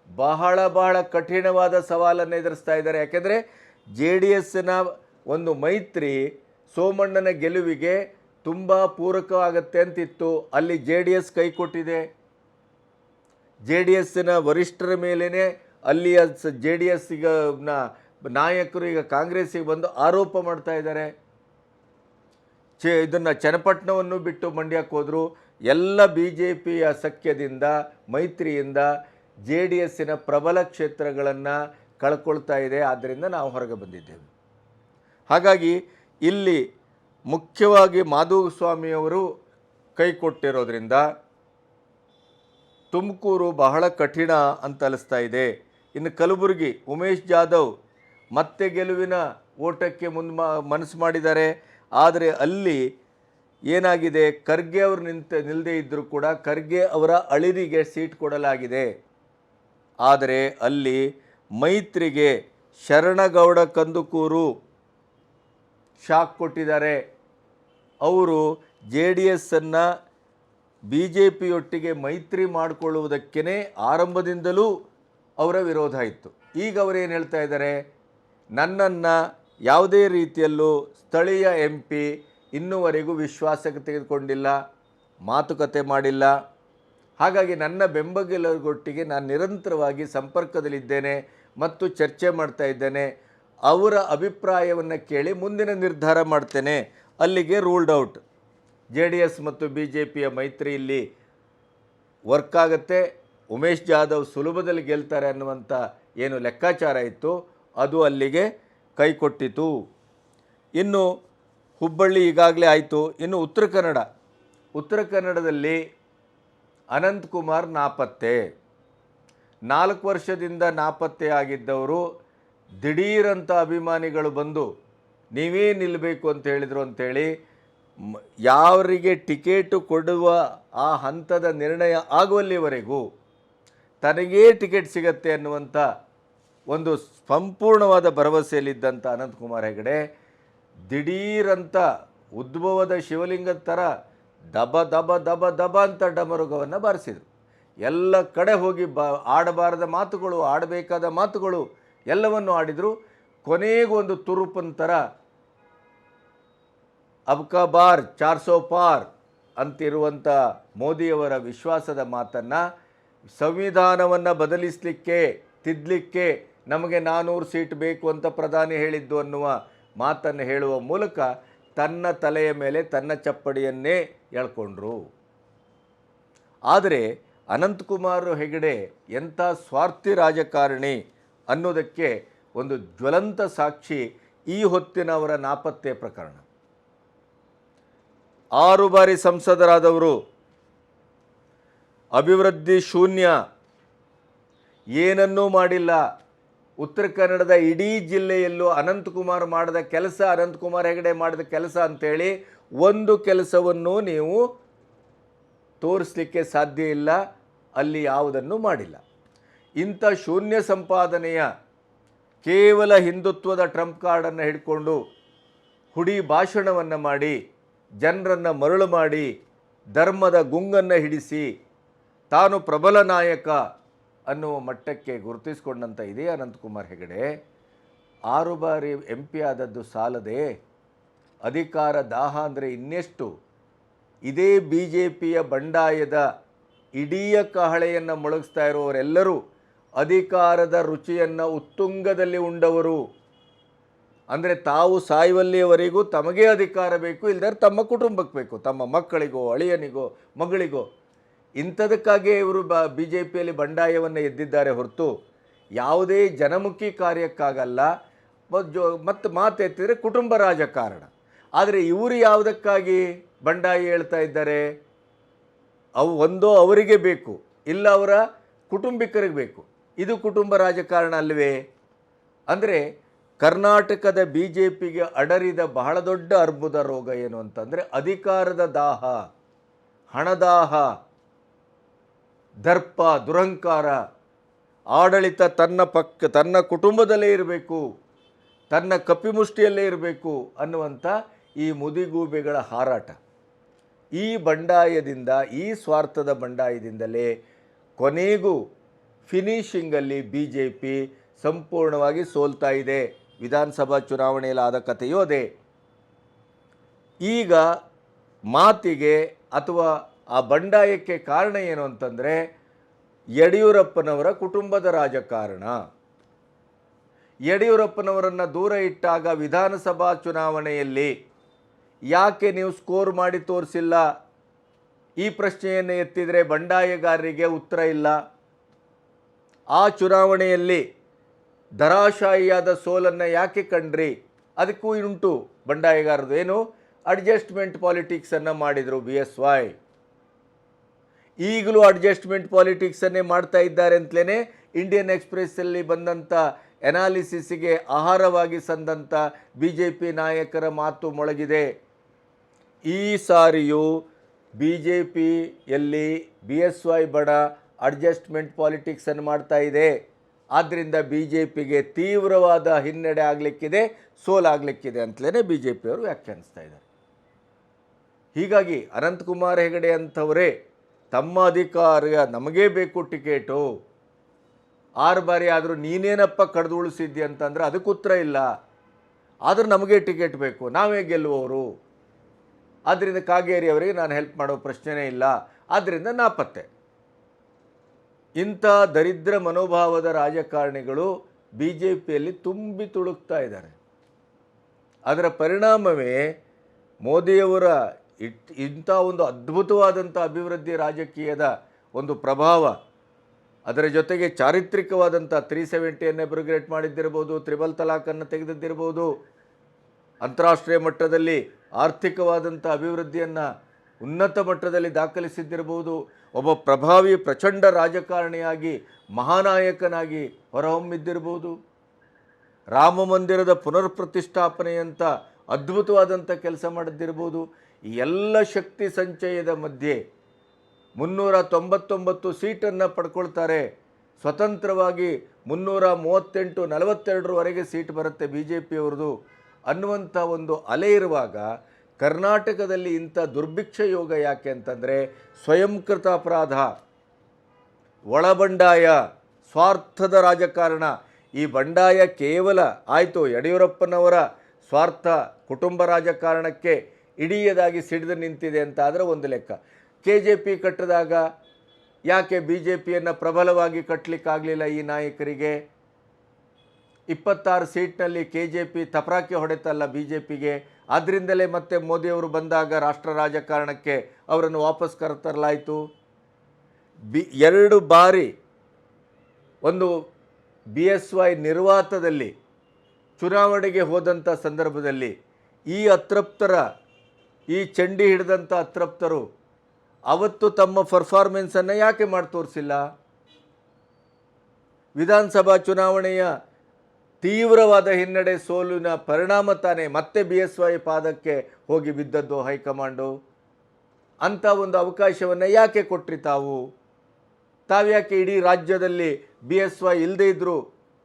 ಬಹಳ ಕಠಿಣವಾದ ಸವಾಲನ್ನು ಎದುರಿಸ್ತಾ ಇದ್ದಾರೆ. ಯಾಕೆಂದರೆ JDSನ ಒಂದು ಮೈತ್ರಿ ಸೋಮಣ್ಣನ ಗೆಲುವಿಗೆ ತುಂಬ ಪೂರಕವಾಗತ್ತೆ ಅಂತಿತ್ತು. ಅಲ್ಲಿ JDS ಕೈ ಕೊಟ್ಟಿದೆ. JDSನ ವರಿಷ್ಠರ ಮೇಲೇ ಅಲ್ಲಿಯ JDS ಈಗ ನಾಯಕರು ಈಗ ಕಾಂಗ್ರೆಸ್ಸಿಗೆ ಬಂದು ಆರೋಪ ಮಾಡ್ತಾ ಇದ್ದಾರೆ. ಇದನ್ನು ಚನ್ನಪಟ್ಟಣವನ್ನು ಬಿಟ್ಟು ಮಂಡ್ಯಕ್ಕೆ ಹೋದರು. ಎಲ್ಲ BJPಯ ಸಖ್ಯದಿಂದ ಮೈತ್ರಿಯಿಂದ JDSನ ಪ್ರಬಲ ಕ್ಷೇತ್ರಗಳನ್ನು ಕಳ್ಕೊಳ್ತಾ ಇದೆ. ಆದ್ದರಿಂದ ನಾವು ಹೊರಗೆ ಬಂದಿದ್ದೇವೆ. ಹಾಗಾಗಿ ಇಲ್ಲಿ ಮುಖ್ಯವಾಗಿ ಮಾಧುಸ್ವಾಮಿಯವರು ಕೈ ಕೊಟ್ಟಿರೋದ್ರಿಂದ ತುಮಕೂರು ಬಹಳ ಕಠಿಣ ಅಂತ ಅನಿಸ್ತಾ ಇದೆ. ಇನ್ನು ಕಲಬುರಗಿ ಉಮೇಶ್ ಜಾಧವ್ ಮತ್ತೆ ಗೆಲುವಿನ ಓಟಕ್ಕೆ ಮನಸ್ಸು ಮಾಡಿದ್ದಾರೆ. ಆದರೆ ಅಲ್ಲಿ ಏನಾಗಿದೆ, ಖರ್ಗೆ ಅವರು ನಿಲ್ಲದೇ ಇದ್ದರೂ ಕೂಡ ಖರ್ಗೆ ಅವರ ಅಳಿರಿಗೆ ಸೀಟ್ ಕೊಡಲಾಗಿದೆ. ಆದರೆ ಅಲ್ಲಿ ಮೈತ್ರಿಗೆ ಶರಣಗೌಡ ಕಂದುಕೂರು ಶಾಕ್ ಕೊಟ್ಟಿದ್ದಾರೆ. ಅವರು JDSನ್ನು BJPಯೊಟ್ಟಿಗೆ ಮೈತ್ರಿ ಮಾಡಿಕೊಳ್ಳುವುದಕ್ಕೇ ಆರಂಭದಿಂದಲೂ ಅವರ ವಿರೋಧ ಇತ್ತು. ಈಗ ಅವರೇನು ಹೇಳ್ತಾ ಇದ್ದಾರೆ, ನನ್ನನ್ನು ಯಾವುದೇ ರೀತಿಯಲ್ಲೂ ಸ್ಥಳೀಯ MP ಇನ್ನೂವರೆಗೂ ವಿಶ್ವಾಸಕ್ಕೆ ತೆಗೆದುಕೊಂಡಿಲ್ಲ, ಮಾತುಕತೆ ಮಾಡಿಲ್ಲ. ಹಾಗಾಗಿ ನನ್ನ ಬೆಂಬಲಿಗರೊಟ್ಟಿಗೆ ನಾನು ನಿರಂತರವಾಗಿ ಸಂಪರ್ಕದಲ್ಲಿದ್ದೇನೆ ಮತ್ತು ಚರ್ಚೆ ಮಾಡ್ತಾ ಇದ್ದೇನೆ. ಅವರ ಅಭಿಪ್ರಾಯವನ್ನು ಕೇಳಿ ಮುಂದಿನ ನಿರ್ಧಾರ ಮಾಡ್ತೇನೆ. ಅಲ್ಲಿಗೆ ರೂಲ್ಡ್ ಔಟ್. JDS ಮತ್ತು BJPಯ ಮೈತ್ರಿ ಇಲ್ಲಿ ವರ್ಕ್ ಆಗುತ್ತೆ. ಉಮೇಶ್ ಜಾಧವ್ ಸುಲಭದಲ್ಲಿ ಗೆಲ್ತಾರೆ ಅನ್ನುವಂಥ ಏನು ಲೆಕ್ಕಾಚಾರ ಇತ್ತು ಅದು ಅಲ್ಲಿಗೆ ಕೈ ಕೊಟ್ಟಿತು. ಇನ್ನು ಹುಬ್ಬಳ್ಳಿ ಈಗಾಗಲೇ ಆಯಿತು. ಇನ್ನು ಉತ್ತರ ಕನ್ನಡದಲ್ಲಿ ಅನಂತಕುಮಾರ್ ನಾಪತ್ತೆ. 4 ವರ್ಷದಿಂದ ನಾಪತ್ತೆ ಆಗಿದ್ದವರು ದಿಢೀರಂಥ ಅಭಿಮಾನಿಗಳು ಬಂದು ನೀವೇ ನಿಲ್ಲಬೇಕು ಅಂತ ಹೇಳಿದರು ಅಂಥೇಳಿ ಯಾರಿಗೆ ಟಿಕೆಟು ಕೊಡುವ ಆ ಹಂತದ ನಿರ್ಣಯ ಆಗುವಲ್ಲಿವರೆಗೂ ತನಗೇ ಟಿಕೆಟ್ ಸಿಗತ್ತೆ ಅನ್ನುವಂಥ ಒಂದು ಸಂಪೂರ್ಣವಾದ ಭರವಸೆಯಲ್ಲಿದ್ದಂಥ ಅನಂತಕುಮಾರ್ ಹೆಗಡೆ ದಿಢೀರಂಥ ಉದ್ಭವದ ಶಿವಲಿಂಗದ ಥರ ದಬ ದಬ ದಬ ದಬ ಅಂತ ಡಮರುಗವನ್ನು ಬಾರಿಸಿದರು. ಎಲ್ಲ ಕಡೆ ಹೋಗಿ ಆಡಬಾರದ ಮಾತುಗಳು, ಆಡಬೇಕಾದ ಮಾತುಗಳು ಎಲ್ಲವನ್ನು ಆಡಿದರು. ಕೊನೆಗೂ ಒಂದು ತುರುಪನ್ ಥರ ಅಬ್ಕಾ ಬಾರ್ 400 ಪಾರ್ ಅಂತಿರುವಂಥ ಮೋದಿಯವರ ವಿಶ್ವಾಸದ ಮಾತನ್ನು ಸಂವಿಧಾನವನ್ನು ಬದಲಿಸಲಿಕ್ಕೆ ತಿದ್ದಲಿಕ್ಕೆ ನಮಗೆ 400 ಸೀಟ್ ಬೇಕು ಅಂತ ಪ್ರಧಾನಿ ಹೇಳಿದ್ದು ಅನ್ನುವ ಮಾತನ್ನು ಹೇಳುವ ಮೂಲಕ ತನ್ನ ತಲೆಯ ಮೇಲೆ ತನ್ನ ಚಪ್ಪಡಿಯನ್ನೇ ಎಳ್ಕೊಂಡ್ರು. ಆದರೆ ಅನಂತಕುಮಾರ್ ಹೆಗಡೆ ಎಂಥ ಸ್ವಾರ್ಥಿ ರಾಜಕಾರಣಿ ಅನ್ನೋದಕ್ಕೆ ಒಂದು ಜ್ವಲಂತ ಸಾಕ್ಷಿ ಈ ಹೊತ್ತಿನ ಅವರ ನಾಪತ್ತೆ ಪ್ರಕರಣ. 6 ಬಾರಿ ಸಂಸದರಾದವರು, ಅಭಿವೃದ್ಧಿ ಶೂನ್ಯ, ಏನನ್ನೂ ಮಾಡಿಲ್ಲ. ಉತ್ತರ ಕನ್ನಡದ ಇಡೀ ಜಿಲ್ಲೆಯಲ್ಲೂ ಅನಂತಕುಮಾರ್ ಮಾಡಿದ ಕೆಲಸ, ಅನಂತಕುಮಾರ್ ಹೆಗಡೆ ಮಾಡಿದ ಕೆಲಸ ಅಂಥೇಳಿ ಒಂದು ಕೆಲಸವನ್ನು ನೀವು ತೋರಿಸಲಿಕ್ಕೆ ಸಾಧ್ಯ ಇಲ್ಲ. ಅಲ್ಲಿ ಯಾವುದನ್ನು ಮಾಡಿಲ್ಲ. ಇಂಥ ಶೂನ್ಯ ಸಂಪಾದನೆಯ ಕೇವಲ ಹಿಂದುತ್ವದ ಟ್ರಂಪ್ ಕಾರ್ಡನ್ನು ಹಿಡ್ಕೊಂಡು ಹುಡಿ ಭಾಷಣವನ್ನು ಮಾಡಿ ಜನರನ್ನು ಮರಳು ಮಾಡಿ ಧರ್ಮದ ಗುಂಗನ್ನು ಹಿಡಿಸಿ ತಾನು ಪ್ರಬಲ ನಾಯಕ ಅನ್ನುವ ಮಟ್ಟಕ್ಕೆ ಗುರುತಿಸಿಕೊಂಡಂಥ ಇದೇ ಅನಂತಕುಮಾರ್ ಹೆಗಡೆ 6 ಬಾರಿ MP ಆದದ್ದು ಸಾಲದೆ ಅಧಿಕಾರ ದಾಹ ಅಂದರೆ ಇನ್ನೆಷ್ಟು ಇದೇ ಬಿ ಜೆ ಪಿಯ ಬಂಡಾಯದ ಇಡೀ ಕಹಳೆಯನ್ನು ಮೊಳಗಿಸ್ತಾ ಇರುವವರೆಲ್ಲರೂ ಅಧಿಕಾರದ ರುಚಿಯನ್ನು ಉತ್ತುಂಗದಲ್ಲಿ ಉಂಡವರು. ಅಂದರೆ ತಾವು ಸಾಯುವಲ್ಲಿಯವರೆಗೂ ತಮಗೇ ಅಧಿಕಾರ ಬೇಕು, ಇಲ್ಲದ್ರೆ ತಮ್ಮ ಕುಟುಂಬಕ್ಕೆ ಬೇಕು, ತಮ್ಮ ಮಕ್ಕಳಿಗೋ ಅಳಿಯನಿಗೋ ಮಗಳಿಗೋ. ಇಂಥದಕ್ಕಾಗಿಯೇ ಇವರು ಬಿ ಜೆ ಪಿಯಲ್ಲಿ ಬಂಡಾಯವನ್ನು ಎದ್ದಿದ್ದಾರೆ ಹೊರತು ಯಾವುದೇ ಜನಮುಖಿ ಕಾರ್ಯಕ್ಕಾಗಲ್ಲ. ಮತ್ತು ಮಾತೆತ್ತಿದರೆ ಕುಟುಂಬ ರಾಜಕಾರಣ. ಆದರೆ ಇವರು ಯಾವುದಕ್ಕಾಗಿ ಬಂಡಾಯ ಹೇಳ್ತಾ ಇದ್ದಾರೆ? ಒಂದೋ ಅವರಿಗೆ ಬೇಕು, ಇಲ್ಲ ಅವರ ಕುಟುಂಬಿಕರಿಗೆ ಬೇಕು. ಇದು ಕುಟುಂಬ ರಾಜಕಾರಣ ಅಲ್ಲವೇ? ಅಂದರೆ ಕರ್ನಾಟಕದ ಬಿ ಜೆ ಪಿಗೆ ಅಡರಿದ ಬಹಳ ದೊಡ್ಡ ಅರ್ಬುದ ರೋಗ ಏನು ಅಂತಂದರೆ ಅಧಿಕಾರದ ದಾಹ, ಹಣದಾಹ, ದರ್ಪ, ದುರಂಕಾರ. ಆಡಳಿತ ತನ್ನ ಕುಟುಂಬದಲ್ಲೇ ಇರಬೇಕು, ತನ್ನ ಕಪಿಮುಷ್ಟಿಯಲ್ಲೇ ಇರಬೇಕು ಅನ್ನುವಂಥ ಈ ಮುದಿಗೂಬೆಗಳ ಹಾರಾಟ. ಈ ಬಂಡಾಯದಿಂದ, ಈ ಸ್ವಾರ್ಥದ ಬಂಡಾಯದಿಂದಲೇ ಕೊನೆಗೂ ಫಿನಿಷಿಂಗಲ್ಲಿ ಬಿ ಜೆ ಪಿ ಸಂಪೂರ್ಣವಾಗಿ ಸೋಲ್ತಾ ಇದೆ. ವಿಧಾನಸಭಾ ಚುನಾವಣೆಯಲ್ಲಿ ಆದ ಕಥೆಯೂ ಅದೇ. ಈಗ ಮಾತಿಗೆ ಅಥವಾ ಆ ಬಂಡಾಯಕ್ಕೆ ಕಾರಣ ಏನು ಅಂತಂದರೆ ಯಡಿಯೂರಪ್ಪನವರ ಕುಟುಂಬದ ರಾಜಕಾರಣ. ಯಡಿಯೂರಪ್ಪನವರನ್ನು ದೂರ ಇಟ್ಟಾಗ ವಿಧಾನಸಭಾ ಚುನಾವಣೆಯಲ್ಲಿ ಯಾಕೆ ನೀವು ಸ್ಕೋರ್ ಮಾಡಿ ತೋರಿಸಿಲ್ಲ? ಈ ಪ್ರಶ್ನೆಯನ್ನು ಎತ್ತಿದರೆ ಬಂಡಾಯಗಾರರಿಗೆ ಉತ್ತರ ಇಲ್ಲ. ಆ ಚುನಾವಣೆಯಲ್ಲಿ ಧರಾಶಾಹಿಯಾದ ಸೋಲನ್ನು ಯಾಕೆ ಕಂಡ್ರಿ? ಅದಕ್ಕೂ ಉಂಟು ಬಂಡಾಯಗಾರದು. ಏನು? ಅಡ್ಜಸ್ಟ್ಮೆಂಟ್ ಪಾಲಿಟಿಕ್ಸನ್ನು ಮಾಡಿದರು BSY. ಈಗಲೂ ಅಡ್ಜಸ್ಟ್ಮೆಂಟ್ ಪಾಲಿಟಿಕ್ಸನ್ನೇ ಮಾಡ್ತಾ ಇದ್ದಾರೆ ಅಂತಲೇ ಇಂಡಿಯನ್ ಎಕ್ಸ್ಪ್ರೆಸ್ಸಲ್ಲಿ ಬಂದಂಥ ಎನಾಲಿಸಿಸ್ಗೆ ಆಹಾರವಾಗಿ ಸಂದಂಥ ಬಿ ಜೆ ಪಿ ನಾಯಕರ ಮಾತು ಮೊಳಗಿದೆ. ಈ ಸಾರಿಯೂ ಬಿ ಜೆ ಪಿಯಲ್ಲಿ BSY ಬಡ ಅಡ್ಜಸ್ಟ್ಮೆಂಟ್ ಪಾಲಿಟಿಕ್ಸನ್ನು ಮಾಡ್ತಾ ಇದೆ. ಆದ್ದರಿಂದ ಬಿ ಜೆ ಪಿಗೆ ತೀವ್ರವಾದ ಹಿನ್ನಡೆ ಆಗಲಿಕ್ಕಿದೆ, ಸೋಲಾಗಲಿಕ್ಕಿದೆ ಅಂತಲೇ ಬಿ ಜೆ ಪಿಯವರು ವ್ಯಾಖ್ಯಾನಿಸ್ತಾ ಇದ್ದಾರೆ. ಹೀಗಾಗಿ ಅನಂತಕುಮಾರ್ ಹೆಗಡೆ ಅಂಥವರೇ ತಮ್ಮ ಅಧಿಕಾರ ನಮಗೇ ಬೇಕು ಟಿಕೆಟು, 6 ಬಾರಿ ಆದರೂ ನೀನೇನಪ್ಪ ಕಡ್ದು ಉಳಿಸಿದ್ದಿ ಅಂತಂದರೆ ಅದಕ್ಕೆ ಉತ್ತರ ಇಲ್ಲ. ಆದರೂ ನಮಗೇ ಟಿಕೆಟ್ ಬೇಕು, ನಾವೇ ಗೆಲ್ಲುವವರು. ಆದ್ದರಿಂದ ಕಾಗೇರಿ ಅವರಿಗೆ ನಾನು ಹೆಲ್ಪ್ ಮಾಡೋ ಪ್ರಶ್ನೆನೇ ಇಲ್ಲ, ಆದ್ದರಿಂದ ನಾಪತ್ತೆ. ಇಂಥ ದರಿದ್ರ ಮನೋಭಾವದ ರಾಜಕಾರಣಿಗಳು ಬಿ ಜೆ ಪಿಯಲ್ಲಿ ತುಂಬಿ ತುಳುಕ್ತಾ ಇದ್ದಾರೆ. ಅದರ ಪರಿಣಾಮವೇ ಮೋದಿಯವರ ಇಂಥ ಒಂದು ಅದ್ಭುತವಾದಂಥ ಅಭಿವೃದ್ಧಿ ರಾಜಕೀಯದ ಒಂದು ಪ್ರಭಾವ. ಅದರ ಜೊತೆಗೆ ಚಾರಿತ್ರಿಕವಾದಂಥ 370 ಅಬ್ರೋಗೇಟ್ ಮಾಡಿದ್ದಿರ್ಬೋದು, ತ್ರಿಬಲ್ ತಲಾಖನ್ನು ತೆಗೆದಿದ್ದಿರ್ಬೋದು, ಅಂತಾರಾಷ್ಟ್ರೀಯ ಮಟ್ಟದಲ್ಲಿ ಆರ್ಥಿಕವಾದಂಥ ಅಭಿವೃದ್ಧಿಯನ್ನು ಉನ್ನತ ಮಟ್ಟದಲ್ಲಿ ದಾಖಲಿಸಿದ್ದಿರ್ಬೋದು. ಒಬ್ಬ ಪ್ರಭಾವಿ ಪ್ರಚಂಡ ರಾಜಕಾರಣಿಯಾಗಿ ಮಹಾನಾಯಕನಾಗಿ ಹೊರಹೊಮ್ಮಿದ್ದಿರ್ಬೋದು. ರಾಮ ಮಂದಿರದ ಪುನರ್ ಪ್ರತಿಷ್ಠಾಪನೆಯಂಥ ಅದ್ಭುತವಾದಂಥ ಕೆಲಸ ಮಾಡಿದ್ದಿರ್ಬೋದು. ಈ ಎಲ್ಲ ಶಕ್ತಿ ಸಂಚಯದ ಮಧ್ಯೆ 399 ಸೀಟನ್ನು ಪಡ್ಕೊಳ್ತಾರೆ. ಸ್ವತಂತ್ರವಾಗಿ 338, 42ರವರೆಗೆ ಸೀಟ್ ಬರುತ್ತೆ ಬಿ ಜೆ ಪಿಯವ್ರದ್ದು ಅನ್ನುವಂಥ ಒಂದು ಅಲೆ ಇರುವಾಗ ಕರ್ನಾಟಕದಲ್ಲಿ ಇಂಥ ದುರ್ಭಿಕ್ಷ ಯೋಗ ಯಾಕೆ ಅಂತಂದರೆ ಸ್ವಯಂಕೃತ ಅಪರಾಧ, ಒಳಬಂಡಾಯ, ಸ್ವಾರ್ಥದ ರಾಜಕಾರಣ. ಈ ಬಂಡಾಯ ಕೇವಲ ಆಯಿತು ಯಡಿಯೂರಪ್ಪನವರ ಸ್ವಾರ್ಥ ಕುಟುಂಬ ರಾಜಕಾರಣಕ್ಕೆ ಇಡೀಯದಾಗಿ ಸಿಡಿದು ನಿಂತಿದೆ ಅಂತ ಆದರೆ ಒಂದು ಲೆಕ್ಕ. KJP ಕಟ್ಟಿದಾಗ ಯಾಕೆ ಬಿ ಜೆ ಪಿಯನ್ನು ಪ್ರಬಲವಾಗಿ ಕಟ್ಟಲಿಕ್ಕಾಗಲಿಲ್ಲ ಈ ನಾಯಕರಿಗೆ? 26 ಸೀಟ್ನಲ್ಲಿ KJP ತಪರಾಕಿ ಹೊಡೆತಲ್ಲ ಬಿ ಜೆ ಪಿಗೆ. ಆದ್ದರಿಂದಲೇ ಮತ್ತೆ ಮೋದಿಯವರು ಬಂದಾಗ ರಾಷ್ಟ್ರ ರಾಜಕಾರಣಕ್ಕೆ ಅವರನ್ನು ವಾಪಸ್ ಕರೆತರಲಾಯಿತು. 2 ಬಾರಿ ಒಂದು BSY ನಿರ್ವಾತದಲ್ಲಿ ಚುನಾವಣೆಗೆ ಹೋದಂಥ ಸಂದರ್ಭದಲ್ಲಿ ಈ ಅತೃಪ್ತರ, ಈ ಚಂಡಿ ಹಿಡಿದಂಥ ಅತೃಪ್ತರು ಅವತ್ತು ತಮ್ಮ ಪರ್ಫಾರ್ಮೆನ್ಸನ್ನು ಯಾಕೆ ಮಾಡಿ ತೋರಿಸಿಲ್ಲ? ವಿಧಾನಸಭಾ ಚುನಾವಣೆಯ ತೀವ್ರವಾದ ಹಿನ್ನಡೆ ಸೋಲಿನ ಪರಿಣಾಮ ತಾನೇ ಮತ್ತೆ BSY ಪಾದಕ್ಕೆ ಹೋಗಿ ಬಿದ್ದದ್ದು ಹೈಕಮಾಂಡು. ಅಂಥ ಒಂದು ಅವಕಾಶವನ್ನು ಯಾಕೆ ಕೊಟ್ರಿ ತಾವು? ತಾವ್ಯಾಕೆ ಇಡೀ ರಾಜ್ಯದಲ್ಲಿ BSY ಇಲ್ಲದೇ ಇದ್ದರೂ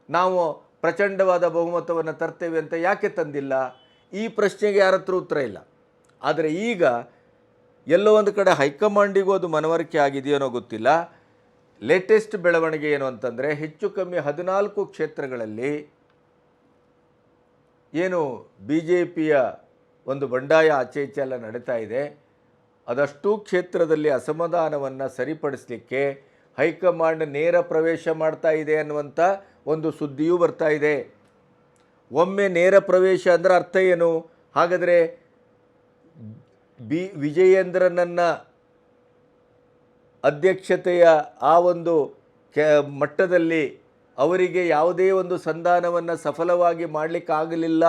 ನಾವು ಪ್ರಚಂಡವಾದ ಬಹುಮತವನ್ನು ತರ್ತೇವೆ ಅಂತ ಯಾಕೆ ತಂದಿಲ್ಲ? ಈ ಪ್ರಶ್ನೆಗೆ ಯಾರ ಹತ್ರ ಉತ್ತರ ಇಲ್ಲ. ಆದರೆ ಈಗ ಎಲ್ಲೋ ಒಂದು ಕಡೆ ಹೈಕಮಾಂಡಿಗೂ ಅದು ಮನವರಿಕೆ ಆಗಿದೆಯೇನೋ ಗೊತ್ತಿಲ್ಲ. ಲೇಟೆಸ್ಟ್ ಬೆಳವಣಿಗೆ ಏನು ಅಂತಂದರೆ ಹೆಚ್ಚು ಕಮ್ಮಿ 14 ಕ್ಷೇತ್ರಗಳಲ್ಲಿ ಏನು ಬಿ ಜೆ ಪಿಯ ಒಂದು ಬಂಡಾಯ ಆಚೆ ಈಚೆ ಎಲ್ಲ ನಡೀತಾ ಇದೆ. ಅದಷ್ಟೂ ಕ್ಷೇತ್ರದಲ್ಲಿ ಅಸಮಾಧಾನವನ್ನು ಸರಿಪಡಿಸಲಿಕ್ಕೆ ಹೈಕಮಾಂಡ್ ನೇರ ಪ್ರವೇಶ ಮಾಡ್ತಾ ಇದೆ ಅನ್ನುವಂಥ ಒಂದು ಸುದ್ದಿಯೂ ಬರ್ತಾ ಇದೆ. ಒಮ್ಮೆ ನೇರ ಪ್ರವೇಶ ಅಂದರೆ ಅರ್ಥ ಏನು? ಹಾಗಾದರೆ ವಿಜಯೇಂದ್ರನನ್ನು ಅಧ್ಯಕ್ಷತೆಯ ಆ ಒಂದು ಮಟ್ಟದಲ್ಲಿ ಅವರಿಗೆ ಯಾವುದೇ ಒಂದು ಸಂಧಾನವನ್ನು ಸಫಲವಾಗಿ ಮಾಡಲಿಕ್ಕಾಗಲಿಲ್ಲ,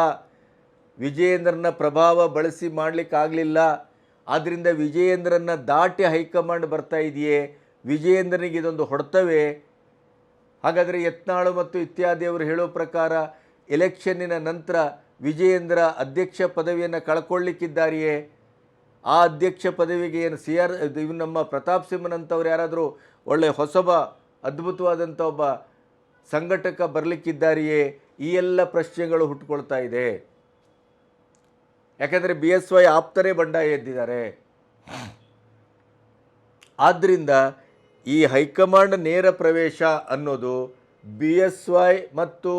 ವಿಜಯೇಂದ್ರನ ಪ್ರಭಾವ ಬಳಸಿ ಮಾಡಲಿಕ್ಕಾಗಲಿಲ್ಲ. ಆದ್ದರಿಂದ ವಿಜಯೇಂದ್ರನ ದಾಟಿ ಹೈಕಮಾಂಡ್ ಬರ್ತಾ ಇದೆಯೇ? ವಿಜಯೇಂದ್ರನಿಗೆ ಇದೊಂದು ಹೊಡೆತವೇ? ಹಾಗಾದರೆ ಯತ್ನಾಳು ಮತ್ತು ಇತ್ಯಾದಿಯವರು ಹೇಳೋ ಪ್ರಕಾರ ಎಲೆಕ್ಷನ್ನಿನ ನಂತರ ವಿಜಯೇಂದ್ರ ಅಧ್ಯಕ್ಷ ಪದವಿಯನ್ನು ಕಳ್ಕೊಳ್ಳಿಕ್ಕಿದ್ದಾರೆಯೇ? ಆ ಅಧ್ಯಕ್ಷ ಪದವಿಗೆ ಏನು ಇವು ನಮ್ಮ ಪ್ರತಾಪ್ ಸಿಂಹನಂಥವ್ರು ಯಾರಾದರೂ ಒಳ್ಳೆಯ ಹೊಸಬ ಅದ್ಭುತವಾದಂಥ ಒಬ್ಬ ಸಂಘಟಕ ಬರಲಿಕ್ಕಿದ್ದಾರೆಯೇ? ಈ ಎಲ್ಲ ಪ್ರಶ್ನೆಗಳು ಹುಟ್ಟುಕೊಳ್ತಾ ಇದೆ. ಯಾಕೆಂದರೆ BSY ಆಪ್ತರೇ ಬಂಡಾಯ ಎದ್ದಿದ್ದಾರೆ. ಆದ್ದರಿಂದ ಈ ಹೈಕಮಾಂಡ್ ನೇರ ಪ್ರವೇಶ ಅನ್ನೋದು BSY ಮತ್ತು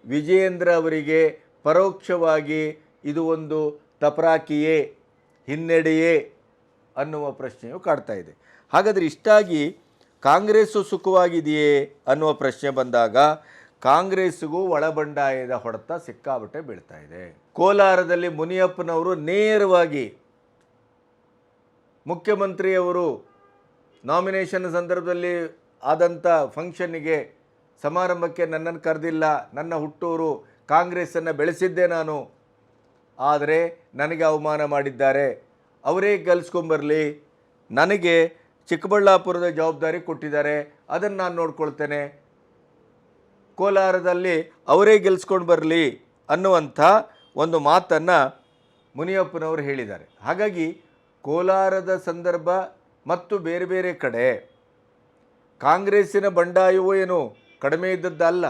ವಿಜಯೇಂದ್ರ ಅವರಿಗೆ ಪರೋಕ್ಷವಾಗಿ ಇದು ಒಂದು ತಪರಾಕಿಯೇ, ಹಿನ್ನಡೆಯೇ ಅನ್ನುವ ಪ್ರಶ್ನೆಯು ಕಾಡ್ತಾ ಇದೆ. ಹಾಗಾದರೆ ಇಷ್ಟಾಗಿ ಕಾಂಗ್ರೆಸ್ಸು ಸುಖವಾಗಿದೆಯೇ ಅನ್ನುವ ಪ್ರಶ್ನೆ ಬಂದಾಗ ಕಾಂಗ್ರೆಸ್ಸಿಗೂ ಒಳಬಂಡಾಯದ ಹೊಡೆತ ಸಿಕ್ಕಾಬಟ್ಟೆ ಬೀಳ್ತಾ ಇದೆ. ಕೋಲಾರದಲ್ಲಿ ಮುನಿಯಪ್ಪನವರು ನೇರವಾಗಿ ಮುಖ್ಯಮಂತ್ರಿಯವರು ನಾಮಿನೇಷನ್ ಸಂದರ್ಭದಲ್ಲಿ ಆದಂಥ ಫಂಕ್ಷನ್ನಿಗೆ ಸಮಾರಂಭಕ್ಕೆ ನನ್ನನ್ನು ಕರೆದಿಲ್ಲ, ನನ್ನ ಹುಟ್ಟೂರು ಕಾಂಗ್ರೆಸ್ಸನ್ನು ಬೆಳೆಸಿದ್ದೆ ನಾನು, ಆದರೆ ನನಗೆ ಅವಮಾನ ಮಾಡಿದ್ದಾರೆ, ಅವರೇ ಗೆಲ್ಸ್ಕೊಂಬರಲಿ, ನನಗೆ ಚಿಕ್ಕಬಳ್ಳಾಪುರದ ಜವಾಬ್ದಾರಿ ಕೊಟ್ಟಿದ್ದಾರೆ, ಅದನ್ನು ನಾನು ನೋಡ್ಕೊಳ್ತೇನೆ, ಕೋಲಾರದಲ್ಲಿ ಅವರೇ ಗೆಲ್ಸ್ಕೊಂಡು ಬರಲಿ ಅನ್ನುವಂಥ ಒಂದು ಮಾತನ್ನು ಮುನಿಯಪ್ಪನವರು ಹೇಳಿದ್ದಾರೆ. ಹಾಗಾಗಿ ಕೋಲಾರದ ಸಂದರ್ಭ ಮತ್ತು ಬೇರೆ ಬೇರೆ ಕಡೆ ಕಾಂಗ್ರೆಸ್ಸಿನ ಬಂಡಾಯವೂ ಏನು ಕಡಿಮೆ ಇದ್ದದ್ದಲ್ಲ,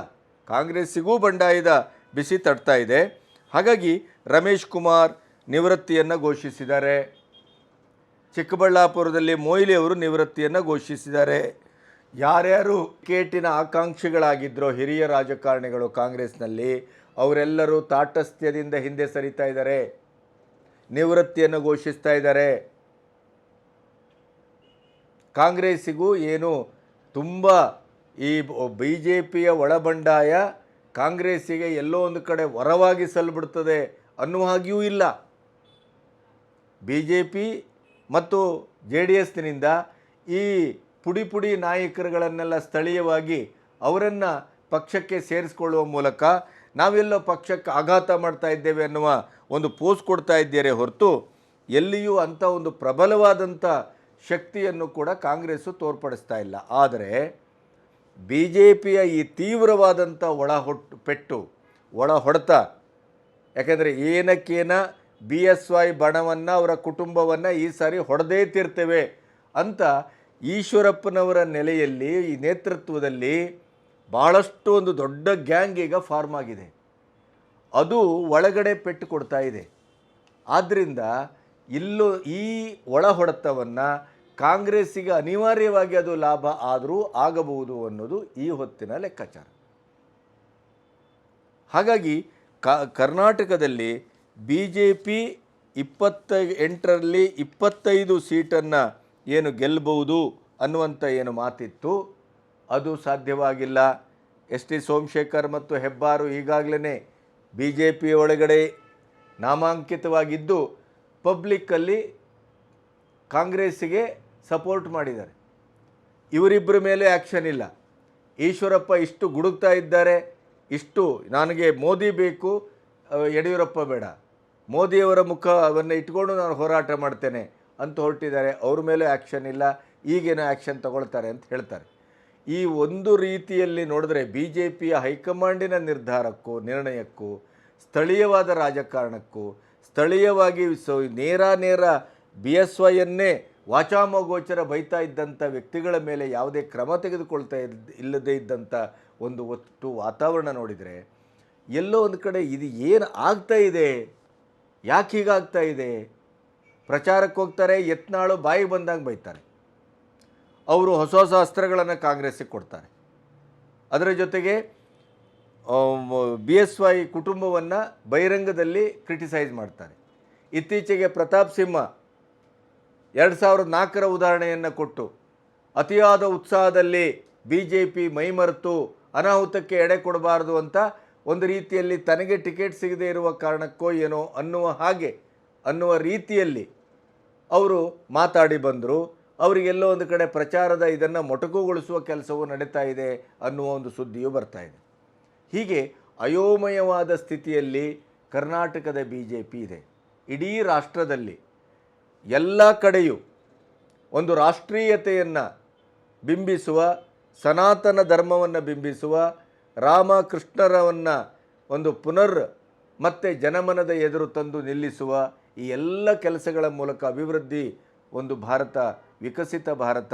ಕಾಂಗ್ರೆಸ್ಸಿಗೂ ಬಂಡಾಯದ ಬಿಸಿ ತಡ್ತಾ ಇದೆ. ಹಾಗಾಗಿ ರಮೇಶ್ ಕುಮಾರ್ ನಿವೃತ್ತಿಯನ್ನು ಘೋಷಿಸಿದ್ದಾರೆ, ಚಿಕ್ಕಬಳ್ಳಾಪುರದಲ್ಲಿ ಮೊಯ್ಲಿ ಅವರು ನಿವೃತ್ತಿಯನ್ನು ಘೋಷಿಸಿದ್ದಾರೆ. ಯಾರ್ಯಾರು ಟಿಕೆಟಿನ ಆಕಾಂಕ್ಷಿಗಳಾಗಿದ್ದರೋ ಹಿರಿಯ ರಾಜಕಾರಣಿಗಳು ಕಾಂಗ್ರೆಸ್ನಲ್ಲಿ ಅವರೆಲ್ಲರೂ ತಾಟಸ್ಥ್ಯದಿಂದ ಹಿಂದೆ ಸರಿತಾ ಇದ್ದಾರೆ, ನಿವೃತ್ತಿಯನ್ನು ಘೋಷಿಸ್ತಾ ಇದ್ದಾರೆ. ಕಾಂಗ್ರೆಸ್ಸಿಗೂ ಏನು ತುಂಬ ಈ BJPಯ ಒಳಬಂಡಾಯ ಕಾಂಗ್ರೆಸ್ಸಿಗೆ ಎಲ್ಲೋ ಒಂದು ಕಡೆ ವರವಾಗಿ ಸಲ್ಲಬಿಡ್ತದೆ ಅನ್ನುವ ಹಾಗೆಯೂ ಇಲ್ಲ. BJP ಮತ್ತು JDSನಿಂದ ಈ ಪುಡಿ ನಾಯಕರುಗಳನ್ನೆಲ್ಲ ಸ್ಥಳೀಯವಾಗಿ ಅವರನ್ನು ಪಕ್ಷಕ್ಕೆ ಸೇರಿಸಿಕೊಳ್ಳುವ ಮೂಲಕ ನಾವೆಲ್ಲೋ ಪಕ್ಷಕ್ಕೆ ಆಘಾತ ಮಾಡ್ತಾ ಇದ್ದೇವೆ ಅನ್ನುವ ಒಂದು ಪೋಸ್ ಕೊಡ್ತಾ ಇದ್ದಾರೆ ಹೊರತು ಎಲ್ಲಿಯೂ ಅಂಥ ಒಂದು ಪ್ರಬಲವಾದಂಥ ಶಕ್ತಿಯನ್ನು ಕೂಡ ಕಾಂಗ್ರೆಸ್ಸು ತೋರ್ಪಡಿಸ್ತಾ ಇಲ್ಲ. ಆದರೆ BJPಯ ಈ ತೀವ್ರವಾದಂಥ ಒಳ ಹೊಡೆತ, ಯಾಕೆಂದರೆ ಏನಕ್ಕೇನ BSY ಬಣವನ್ನು ಅವರ ಕುಟುಂಬವನ್ನು ಈ ಸಾರಿ ಹೊಡೆದೇ ತೀರ್ತೇವೆ ಅಂತ ಈಶ್ವರಪ್ಪನವರ ನೆಲೆಯಲ್ಲಿ ಈ ನೇತೃತ್ವದಲ್ಲಿ ಭಾಳಷ್ಟು ಒಂದು ದೊಡ್ಡ ಗ್ಯಾಂಗ್ ಈಗ ಫಾರ್ಮ್ ಆಗಿದೆ, ಅದು ಒಳಗಡೆ ಪೆಟ್ಟು ಕೊಡ್ತಾ ಇದೆ. ಆದ್ದರಿಂದ ಇಲ್ಲೂ ಈ ಒಳ ಹೊಡೆತವನ್ನು ಕಾಂಗ್ರೆಸ್ಸಿಗೆ ಅನಿವಾರ್ಯವಾಗಿ ಅದು ಲಾಭ ಆದರೂ ಆಗಬಹುದು ಅನ್ನೋದು ಈ ಹೊತ್ತಿನ ಲೆಕ್ಕಾಚಾರ. ಹಾಗಾಗಿ ಕರ್ನಾಟಕದಲ್ಲಿ BJP 28ರಲ್ಲಿ 25 ಸೀಟನ್ನು ಏನು ಗೆಲ್ಲಬಹುದು ಅನ್ನುವಂಥ ಏನು ಮಾತಿತ್ತು ಅದು ಸಾಧ್ಯವಾಗಿಲ್ಲ. ಎಸ್ ಟಿ ಸೋಮಶೇಖರ್ ಮತ್ತು ಹೆಬ್ಬಾರು ಈಗಾಗಲೇ BJP ಒಳಗಡೆ ನಾಮಾಂಕಿತವಾಗಿದ್ದು ಪಬ್ಲಿಕ್ಕಲ್ಲಿ ಕಾಂಗ್ರೆಸ್ಸಿಗೆ ಸಪೋರ್ಟ್ ಮಾಡಿದ್ದಾರೆ. ಇವರಿಬ್ಬರ ಮೇಲೆ ಆ್ಯಕ್ಷನ್ ಇಲ್ಲ. ಈಶ್ವರಪ್ಪ ಇಷ್ಟು ಗುಡುಗ್ತಾ ಇದ್ದಾರೆ, ಇಷ್ಟು ನನಗೆ ಮೋದಿ ಬೇಕು, ಯಡಿಯೂರಪ್ಪ ಬೇಡ, ಮೋದಿಯವರ ಮುಖವನ್ನು ಇಟ್ಕೊಂಡು ನಾನು ಹೋರಾಟ ಮಾಡ್ತೇನೆ ಅಂತ ಹೊರಟಿದ್ದಾರೆ. ಅವ್ರ ಮೇಲೆ ಆ್ಯಕ್ಷನ್ ಇಲ್ಲ, ಈಗೇನೋ ಆ್ಯಕ್ಷನ್ ತಗೊಳ್ತಾರೆ ಅಂತ ಹೇಳ್ತಾರೆ. ಈ ಒಂದು ರೀತಿಯಲ್ಲಿ ನೋಡಿದ್ರೆ BJPಯ ಹೈಕಮಾಂಡಿನ ನಿರ್ಣಯಕ್ಕೂ ಸ್ಥಳೀಯವಾದ ರಾಜಕಾರಣಕ್ಕೂ ಸ್ಥಳೀಯವಾಗಿ ನೇರ BSYಯನ್ನೇ ವಾಚಾಮಗೋಚರ ಬೈತಾ ಇದ್ದಂಥ ವ್ಯಕ್ತಿಗಳ ಮೇಲೆ ಯಾವುದೇ ಕ್ರಮ ತೆಗೆದುಕೊಳ್ತಾ ಇಲ್ಲದೇ ಇದ್ದಂಥ ಒಂದು ಒಟ್ಟು ವಾತಾವರಣ ನೋಡಿದರೆ ಎಲ್ಲೋ ಒಂದು ಕಡೆ ಇದು ಏನು ಆಗ್ತಾ ಇದೆ, ಯಾಕೆ ಹೀಗಾಗ್ತಾ ಇದೆ? ಪ್ರಚಾರಕ್ಕೆ ಹೋಗ್ತಾರೆ, ಯತ್ನಾಳು ಬಾಯಿಗೆ ಬಂದಂಗೆ ಬೈತಾರೆ, ಅವರು ಹೊಸ ಹೊಸ ಅಸ್ತ್ರಗಳನ್ನು ಕಾಂಗ್ರೆಸ್ಸಿಗೆ ಕೊಡ್ತಾರೆ. ಅದರ ಜೊತೆಗೆ BSY ಕುಟುಂಬವನ್ನು ಬಹಿರಂಗದಲ್ಲಿ ಕ್ರಿಟಿಸೈಸ್ ಮಾಡ್ತಾರೆ. ಇತ್ತೀಚೆಗೆ ಪ್ರತಾಪ್ ಸಿಂಹ 2004ರ ಉದಾಹರಣೆಯನ್ನು ಕೊಟ್ಟು ಅತಿಯಾದ ಉತ್ಸಾಹದಲ್ಲಿ ಬಿ ಜೆ ಪಿ ಮೈಮರೆತು ಅನಾಹುತಕ್ಕೆ ಎಡೆ ಕೊಡಬಾರದು ಅಂತ ಒಂದು ರೀತಿಯಲ್ಲಿ ತನಗೆ ಟಿಕೆಟ್ ಸಿಗದೇ ಇರುವ ಕಾರಣಕ್ಕೋ ಏನೋ ಅನ್ನುವ ರೀತಿಯಲ್ಲಿ ಅವರು ಮಾತಾಡಿ ಬಂದರು. ಅವರಿಗೆಲ್ಲೋ ಒಂದು ಕಡೆ ಪ್ರಚಾರದ ಇದನ್ನು ಮೊಟಕುಗೊಳಿಸುವ ಕೆಲಸವು ನಡೀತಾ ಇದೆ ಅನ್ನುವ ಒಂದು ಸುದ್ದಿಯು ಬರ್ತಾ ಇದೆ. ಹೀಗೆ ಅಯೋಮಯವಾದ ಸ್ಥಿತಿಯಲ್ಲಿ ಕರ್ನಾಟಕದ ಬಿ ಜೆ ಪಿ ಇದೆ. ಇಡೀ ರಾಷ್ಟ್ರದಲ್ಲಿ ಎಲ್ಲ ಕಡೆಯೂ ಒಂದು ರಾಷ್ಟ್ರೀಯತೆಯನ್ನು ಬಿಂಬಿಸುವ, ಸನಾತನ ಧರ್ಮವನ್ನು ಬಿಂಬಿಸುವ, ರಾಮಕೃಷ್ಣರವನ್ನು ಒಂದು ಮತ್ತೆ ಜನಮನದ ಎದುರು ತಂದು ನಿಲ್ಲಿಸುವ ಈ ಎಲ್ಲ ಕೆಲಸಗಳ ಮೂಲಕ ಅಭಿವೃದ್ಧಿ, ಒಂದು ಭಾರತ, ವಿಕಸಿತ ಭಾರತ,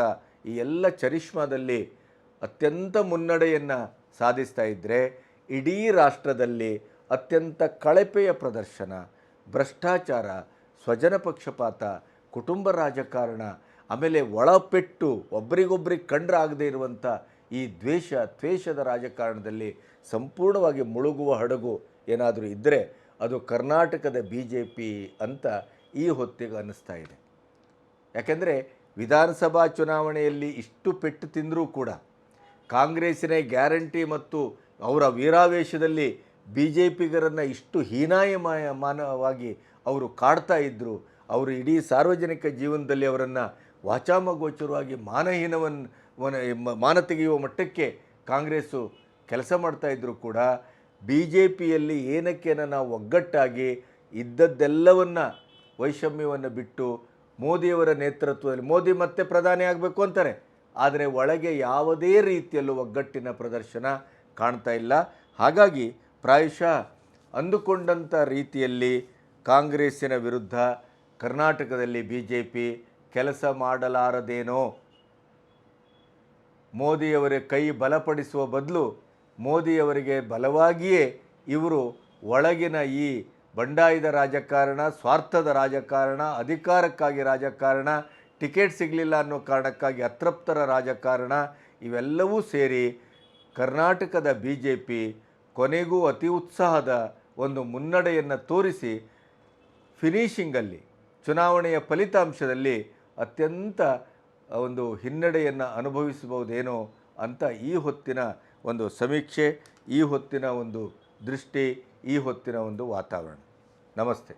ಈ ಎಲ್ಲ ಚರಿಷ್ಮಾದಲ್ಲಿ ಅತ್ಯಂತ ಮುನ್ನಡೆಯನ್ನು ಸಾಧಿಸ್ತಾ ಇದ್ದರೆ, ಇಡೀ ರಾಷ್ಟ್ರದಲ್ಲಿ ಅತ್ಯಂತ ಕಳಪೆಯ ಪ್ರದರ್ಶನ, ಭ್ರಷ್ಟಾಚಾರ, ಸ್ವಜನ ಪಕ್ಷಪಾತ, ಕುಟುಂಬ ರಾಜಕಾರಣ, ಆಮೇಲೆ ಒಳಪೆಟ್ಟು, ಒಬ್ಬರಿಗೊಬ್ಬರಿಗೆ ಕಂಡ್ರಾಗದೇ ಇರುವಂಥ ಈ ದ್ವೇಷದ ರಾಜಕಾರಣದಲ್ಲಿ ಸಂಪೂರ್ಣವಾಗಿ ಮುಳುಗುವ ಹಡಗು ಏನಾದರೂ ಇದ್ದರೆ ಅದು ಕರ್ನಾಟಕದ ಬಿ ಜೆ ಪಿ ಅಂತ ಈ ಹೊತ್ತಿಗೆ ಅನ್ನಿಸ್ತಾ ಇದೆ. ಯಾಕೆಂದರೆ ವಿಧಾನಸಭಾ ಚುನಾವಣೆಯಲ್ಲಿ ಇಷ್ಟು ಪೆಟ್ಟು ತಿಂದರೂ ಕೂಡ ಕಾಂಗ್ರೆಸ್ಸಿನ ಗ್ಯಾರಂಟಿ ಮತ್ತು ಅವರ ವೀರಾವೇಶದಲ್ಲಿ ಬಿ ಜೆ ಪಿಗರನ್ನು ಇಷ್ಟು ಹೀನಾಯಮಾನವಾಗಿ ಅವರು ಕಾಡ್ತಾ ಇದ್ದರು. ಅವರು ಇಡೀ ಸಾರ್ವಜನಿಕ ಜೀವನದಲ್ಲಿ ಅವರನ್ನು ವಾಚಾಮಗೋಚರವಾಗಿ ಮಾನ ತೆಗೆಯುವ ಮಟ್ಟಕ್ಕೆ ಕಾಂಗ್ರೆಸ್ಸು ಕೆಲಸ ಮಾಡ್ತಾಯಿದ್ರು ಕೂಡ ಬಿ ಜೆ ಪಿಯಲ್ಲಿ ಏನಕ್ಕೇನ ನಾವು ಒಗ್ಗಟ್ಟಾಗಿ ಇದ್ದದ್ದೆಲ್ಲವನ್ನು ವೈಷಮ್ಯವನ್ನು ಬಿಟ್ಟು ಮೋದಿಯವರ ನೇತೃತ್ವದಲ್ಲಿ ಮೋದಿ ಮತ್ತೆ ಪ್ರಧಾನಿ ಆಗಬೇಕು ಅಂತಾರೆ, ಆದರೆ ಒಳಗೆ ಯಾವುದೇ ರೀತಿಯಲ್ಲೂ ಒಗ್ಗಟ್ಟಿನ ಪ್ರದರ್ಶನ ಕಾಣ್ತಾ ಇಲ್ಲ. ಹಾಗಾಗಿ ಪ್ರಾಯಶಃ ಅಂದುಕೊಂಡಂಥ ರೀತಿಯಲ್ಲಿ ಕಾಂಗ್ರೆಸ್ಸಿನ ವಿರುದ್ಧ ಕರ್ನಾಟಕದಲ್ಲಿ ಬಿ ಜೆ ಪಿ ಕೆಲಸ ಮಾಡಲಾರದೇನೋ. ಮೋದಿಯವರ ಕೈ ಬಲಪಡಿಸುವ ಬದಲು ಮೋದಿಯವರಿಗೆ ಬಲವಾಗಿಯೇ ಇವರು ಒಳಗಿನ ಈ ಬಂಡಾಯದ ರಾಜಕಾರಣ, ಸ್ವಾರ್ಥದ ರಾಜಕಾರಣ, ಅಧಿಕಾರಕ್ಕಾಗಿ ರಾಜಕಾರಣ, ಟಿಕೆಟ್ ಸಿಗಲಿಲ್ಲ ಅನ್ನೋ ಕಾರಣಕ್ಕಾಗಿ ಅತೃಪ್ತರ ರಾಜಕಾರಣ ಇವೆಲ್ಲವೂ ಸೇರಿ ಕರ್ನಾಟಕದ ಬಿ ಜೆ ಪಿ ಕೊನೆಗೂ ಅತಿ ಉತ್ಸಾಹದ ಒಂದು ಮುನ್ನಡೆಯನ್ನು ತೋರಿಸಿ ಫಿನಿಷಿಂಗಲ್ಲಿ ಚುನಾವಣೆಯ ಫಲಿತಾಂಶದಲ್ಲಿ ಅತ್ಯಂತ ಒಂದು ಹಿನ್ನಡೆಯನ್ನು ಅನುಭವಿಸಬಹುದೇನೋ ಅಂತ ಈ ಹೊತ್ತಿನ ಒಂದು ಸಮೀಕ್ಷೆ, ಈ ಹೊತ್ತಿನ ಒಂದು ದೃಷ್ಟಿ, ಈ ಹೊತ್ತಿನ ಒಂದು ವಾತಾವರಣ. ನಮಸ್ತೆ.